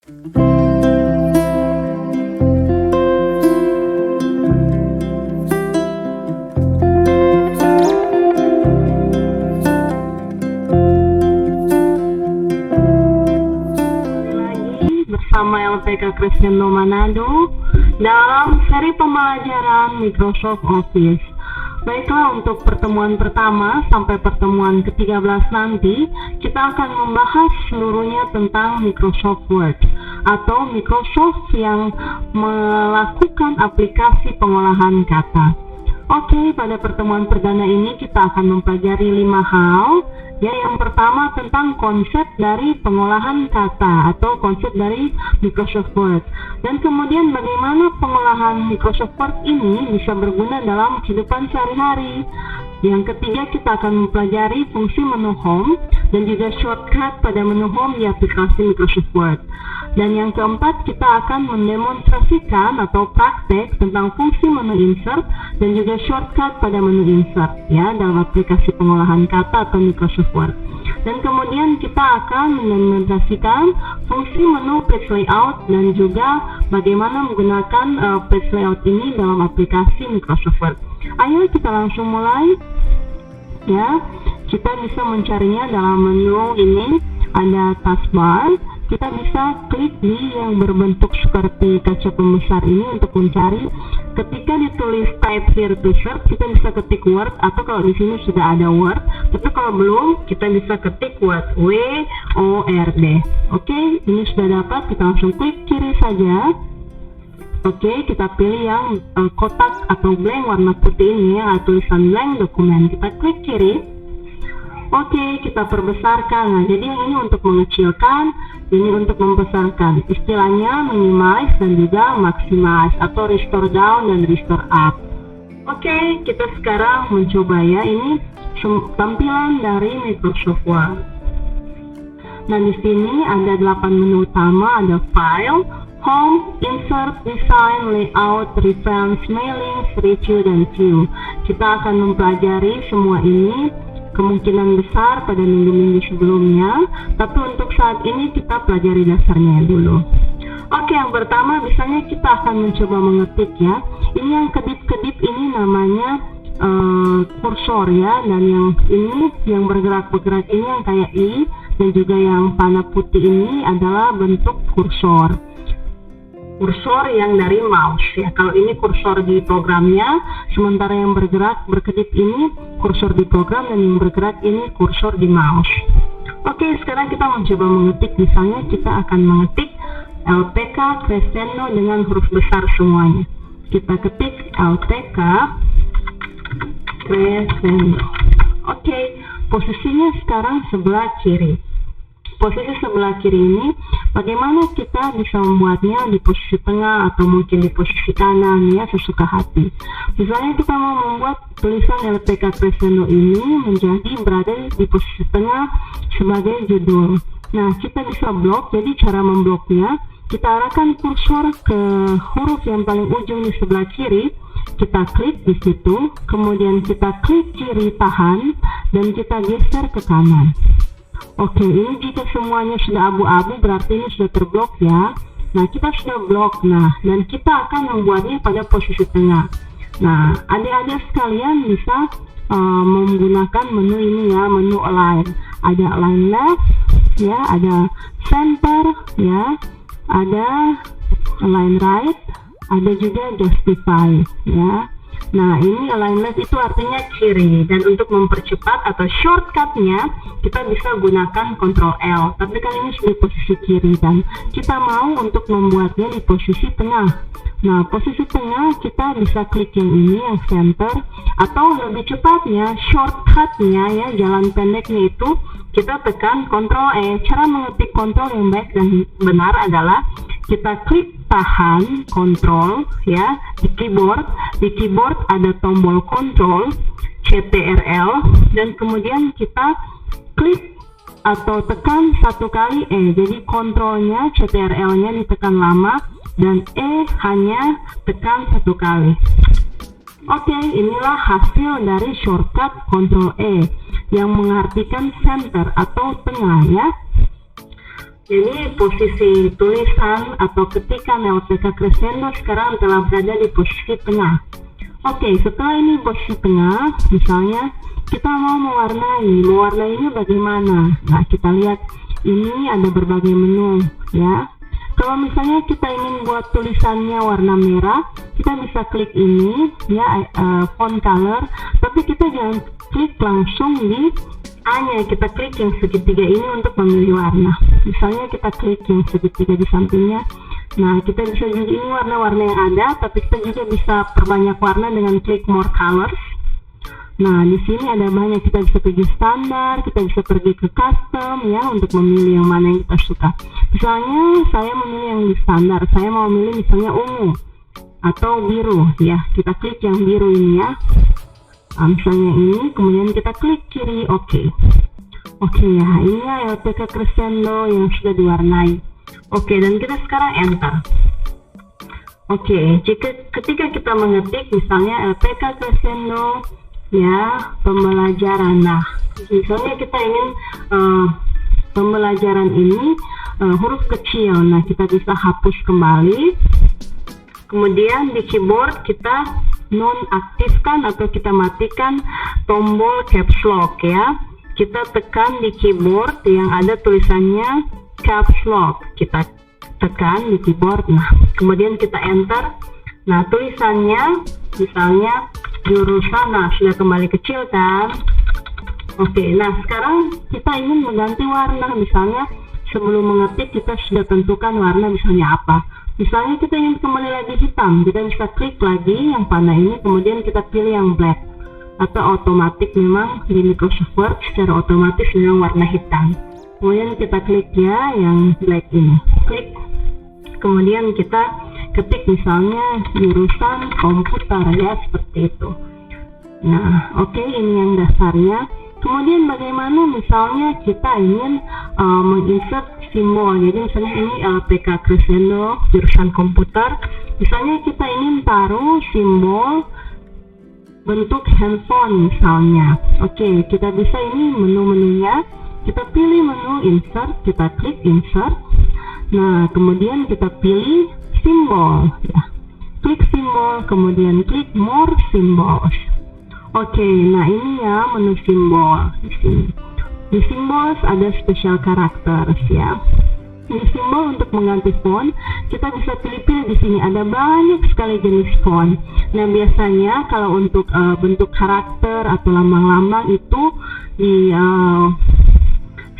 Bersama LPK Crescendo Manado dalam seri pembelajaran Microsoft Office. Baiklah, untuk pertemuan pertama sampai pertemuan ke-13 nanti, kita akan membahas seluruhnya tentang Microsoft Word atau Microsoft yang melakukan aplikasi pengolahan kata. Oke, pada pertemuan perdana ini kita akan mempelajari 5 hal. Ya, yang pertama tentang konsep dari pengolahan kata atau konsep dari Microsoft Word. Dan kemudian bagaimana pengolahan Microsoft Word ini bisa berguna dalam kehidupan sehari-hari. Yang ketiga, kita akan mempelajari fungsi menu Home dan juga shortcut pada menu Home di aplikasi Microsoft Word. Dan yang keempat, kita akan mendemonstrasikan atau praktek tentang fungsi menu Insert dan juga shortcut pada menu Insert ya dalam aplikasi pengolahan kata atau Microsoft Word. Dan kemudian kita akan mendemonstrasikan fungsi menu Page Layout dan juga bagaimana menggunakan Page Layout ini dalam aplikasi Microsoft Word. Ayo kita langsung mulai. Ya, kita bisa mencarinya dalam menu ini, ada taskbar. Kita bisa klik di yang berbentuk seperti kaca pembesar ini untuk mencari. Ketika ditulis type here to search, kita bisa ketik Word, atau kalau di sini sudah ada Word, tapi kalau belum, kita bisa ketik Word, W-O-R-D. Oke, ini sudah dapat, kita langsung klik kiri saja. Oke, kita pilih yang kotak atau blank warna putih ini ya, tulisan blank dokumen. Kita klik kiri. Oke, kita perbesarkan. Nah, jadi yang ini untuk mengecilkan, ini untuk membesarkan. Istilahnya minimize dan juga maximize atau restore down dan restore up. Oke, kita sekarang mencoba ya. Ini tampilan dari Microsoft Word. Nah, di sini ada 8 menu utama, ada File, Home, Insert, Design, Layout, Reference, Mailings, Review, dan View. Kita akan mempelajari semua ini kemungkinan besar pada minggu-minggu sebelumnya, tapi untuk saat ini kita pelajari dasarnya dulu. Oke, yang pertama misalnya kita akan mencoba mengetik ya. Ini yang kedip-kedip ini namanya kursor ya, dan yang ini yang bergerak-bergerak ini yang kayak I, dan juga yang panah putih ini adalah bentuk kursor yang dari mouse ya. Kalau ini kursor di programnya, sementara yang bergerak berkedip ini kursor di program, dan yang bergerak ini kursor di mouse. Oke, sekarang kita mencoba mengetik. Misalnya kita akan mengetik LPK Crescendo dengan huruf besar semuanya. Kita ketik LPK Crescendo. Oke, posisinya sekarang sebelah kiri. Posisi sebelah kiri ini, bagaimana kita bisa membuatnya di posisi tengah atau mungkin di posisi kanan ya, sesuka hati. Misalnya kita mau membuat tulisan LPK Crescendo ini menjadi berada di posisi tengah sebagai judul. Nah, kita bisa blok. Jadi cara membloknya, kita arahkan kursor ke huruf yang paling ujung di sebelah kiri. Kita klik di situ, kemudian kita klik kiri tahan, dan kita geser ke kanan. Oke, ini jika semuanya sudah abu-abu berarti ini sudah terblok ya. Nah, kita sudah blok. Nah, dan kita akan membuatnya pada posisi tengah. Nah, adik-adik sekalian bisa menggunakan menu ini ya, menu align. Ada align left ya, ada center ya, ada align right, ada juga justify ya. Nah, ini align left itu artinya kiri, dan untuk mempercepat atau shortcutnya kita bisa gunakan Ctrl L, tapi kan ini sudah posisi kiri dan kita mau untuk membuatnya di posisi tengah. Nah, posisi tengah kita bisa klik yang ini, yang center, atau lebih cepatnya shortcutnya ya, jalan pendeknya itu kita tekan Ctrl E. Cara mengetik Ctrl yang baik dan benar adalah kita klik tahan Ctrl ya di keyboard. Di keyboard ada tombol Ctrl, CTRL, dan kemudian kita klik atau tekan satu kali E. Jadi Ctrl-nya, CTRL-nya ditekan lama, dan E hanya tekan satu kali. Oke, inilah hasil dari shortcut Ctrl E yang mengartikan center atau tengah ya. Jadi posisi tulisan atau ketikan LPK crescendo sekarang telah berada di posisi tengah. Oke, setelah ini posisi tengah, misalnya kita mau mewarnainya bagaimana? Nah, kita lihat ini ada berbagai menu ya. Kalau misalnya kita ingin buat tulisannya warna merah, kita bisa klik ini ya, font color, tapi kita jangan klik langsung di A-nya, kita klik yang segitiga ini untuk memilih warna. Misalnya kita klik yang segitiga di sampingnya. Nah, kita bisa juga, ini warna-warna yang ada, tapi kita juga bisa perbanyak warna dengan klik more colors. Nah, di sini ada banyak, kita bisa pergi standar, kita bisa pergi ke custom ya, untuk memilih yang mana yang kita suka. Misalnya saya memilih yang di standar, saya mau memilih misalnya ungu atau biru ya, kita klik yang biru ini ya. Misalnya ini, kemudian kita klik kiri, oke ya, ini ya LPK crescendo yang sudah diwarnai. Oke, dan kita sekarang enter. Oke, ketika kita mengetik misalnya LPK crescendo ya, pembelajaran. Nah, misalnya kita ingin pembelajaran ini huruf kecil. Nah, kita bisa hapus kembali. Kemudian di keyboard kita nonaktifkan atau kita matikan tombol caps lock ya. Kita tekan di keyboard yang ada tulisannya caps lock, kita tekan di keyboard. Nah, kemudian kita enter. Nah, tulisannya misalnya jurusan, nah sudah kembali kecil kan. Oke, nah sekarang kita ingin mengganti warna. Misalnya sebelum mengetik kita sudah tentukan warna misalnya apa. Misalnya kita ingin kembali lagi hitam, kita bisa klik lagi yang panah ini, kemudian kita pilih yang black, atau otomatis memang di Microsoft Word secara otomatis memang warna hitam. Kemudian kita klik ya yang black ini, klik, kemudian kita ketik misalnya jurusan komputer ya, seperti itu. Nah, oke, ini yang dasarnya. Kemudian bagaimana misalnya kita ingin menginsert simbol, jadi misalnya ini LPK crescendo jurusan komputer, misalnya kita ingin taruh simbol bentuk handphone misalnya. Oke, kita bisa ini menu-menunya, kita pilih menu insert, kita klik insert. Nah, kemudian kita pilih simbol ya, klik simbol, kemudian klik more symbols. Oke, nah ini ya menu simbol di sini. Di symbols ada special characters ya. Di simbol untuk mengganti font, kita bisa pilih-pilih di sini, ada banyak sekali jenis font. Nah, biasanya kalau untuk bentuk karakter atau lambang-lambang itu di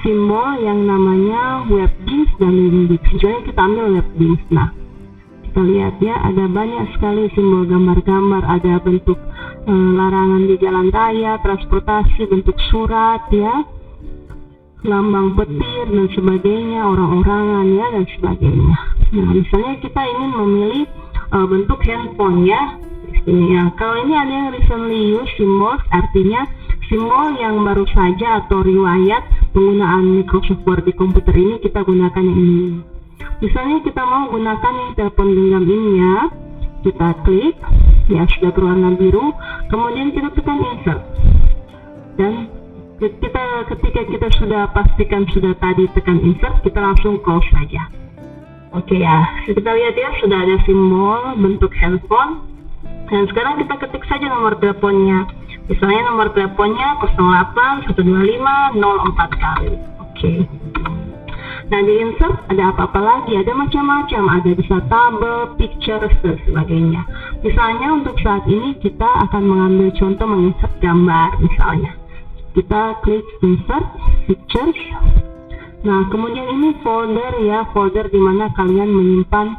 simbol yang namanya Webdings dan Wingdings. Misalnya kita ambil Webdings. Nah, kita lihat ya, ada banyak sekali simbol gambar-gambar, ada bentuk larangan di jalan raya, transportasi, bentuk surat ya, lambang petir dan sebagainya, orang-orangan ya, dan sebagainya. Nah, misalnya kita ingin memilih bentuk handphone ya di sini ya. Kalau ini ada yang recently used symbols, artinya simbol yang baru saja atau riwayat penggunaan Microsoft Word di komputer ini, kita gunakan yang ini. Misalnya kita mau gunakan yang telepon genggam ini ya, kita klik ya, sudah berwarna biru, kemudian kita tekan insert, dan ketika kita sudah pastikan sudah tadi tekan insert, kita langsung close saja. Oke ya, kita lihat ya, sudah ada simbol bentuk handphone, dan sekarang kita ketik saja nomor teleponnya. Misalnya nomor teleponnya 0812504 kali. Oke. Nah, di insert ada apa-apa lagi? Ada macam-macam, ada bisa tabel, pictures, dan sebagainya. Misalnya untuk saat ini kita akan mengambil contoh menginsert gambar misalnya. Kita klik insert, pictures. Nah, kemudian ini folder ya, folder di mana kalian menyimpan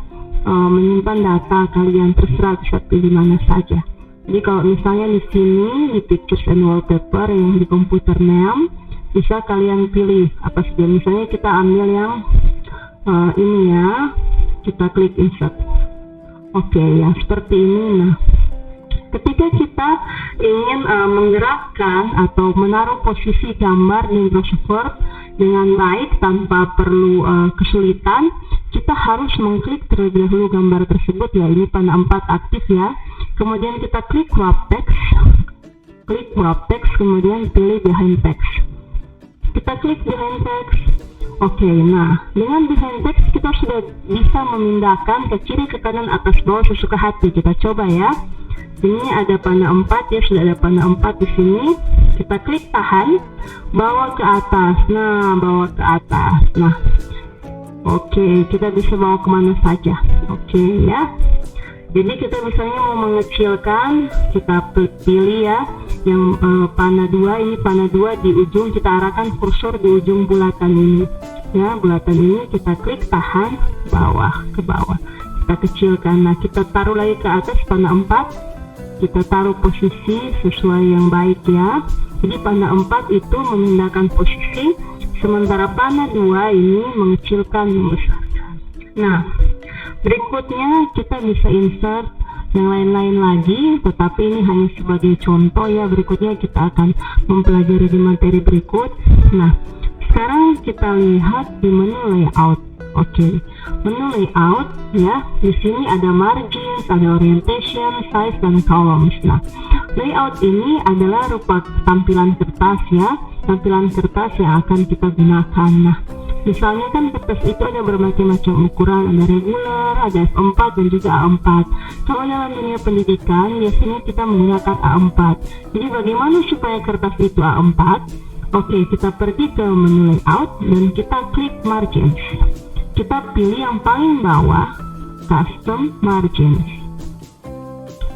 data kalian, terserah bisa pilih mana saja. Jadi kalau misalnya di sini di pictures and wallpaper yang di komputer name, bisa kalian pilih apa saja. Misalnya kita ambil yang ini ya, kita klik insert. Oke ya, seperti ini. Nah, ketika kita ingin menggerakkan atau menaruh posisi gambar di Microsoft Word dengan baik tanpa perlu kesulitan, kita harus mengklik terlebih dahulu gambar tersebut ya. Ini panah 4 aktif ya. Kemudian kita klik wrap text, kemudian pilih behind text. Kita klik behind text. Oke, nah dengan desain teks kita sudah bisa memindahkan ke kiri, ke kanan, atas, bawah sesuka hati. Kita coba ya. Ini ada panah 4 ya, sudah ada panah 4 di sini. Kita klik tahan, bawa ke atas. Nah, bawa ke atas. Nah, oke, kita bisa bawa kemana saja. Oke ya. Jadi kita misalnya mau mengecilkan, kita pilih ya yang panah 2, ini panah 2 di ujung, kita arahkan kursor di ujung bulatan ini. Ya, bulatan ini kita klik tahan, bawah ke bawah. Kita kecilkan. Nah, kita taruh lagi ke atas panah 4. Kita taruh posisi sesuai yang baik ya. Jadi panah 4 itu memindahkan posisi, sementara panah 2 ini mengecilkan, membesarkan. Nah, berikutnya kita bisa insert yang lain-lain lagi, tetapi ini hanya sebagai contoh ya. Berikutnya kita akan mempelajari di materi berikut. Nah, sekarang kita lihat di menu layout. Oke, menu layout ya. Di sini ada margins, ada orientation, size, dan columns. Nah, layout ini adalah rupa tampilan kertas ya, tampilan kertas yang akan kita gunakan. Nah, misalnya kan kertas itu ada bermacam-macam ukuran, ada regular, ada F4 dan juga A4. Kalau dalam dunia pendidikan biasanya kita menggunakan A4. Jadi bagaimana supaya kertas itu A4? Oke, kita pergi ke menu layout dan kita klik margins. Kita pilih yang paling bawah, custom margins.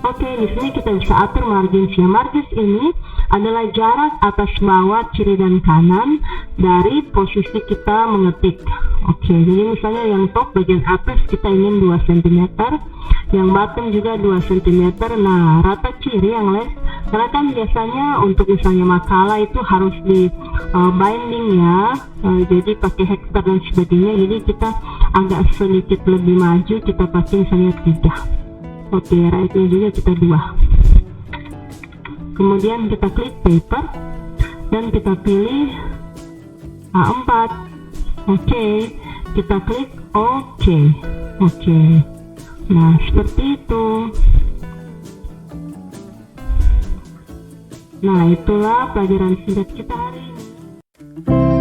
Oke, di sini kita bisa atur margins ya. Margins ini adalah jarak atas bawah, kiri dan kanan dari posisi kita mengetik. Oke, jadi misalnya yang top bagian atas kita ingin 2 cm, yang bottom juga 2 cm. Nah, rata kiri yang left, karena kan biasanya untuk misalnya makalah itu harus di binding ya, jadi pakai hektar dan sebagainya. Jadi kita agak sedikit lebih maju, kita pakai misalnya 3. Oke, right-nya juga kita 2. Kemudian kita klik paper dan kita pilih A4. Oke, kita klik OK. Oke. Nah, seperti itu. Nah, itulah pelajaran singkat kita hari ini.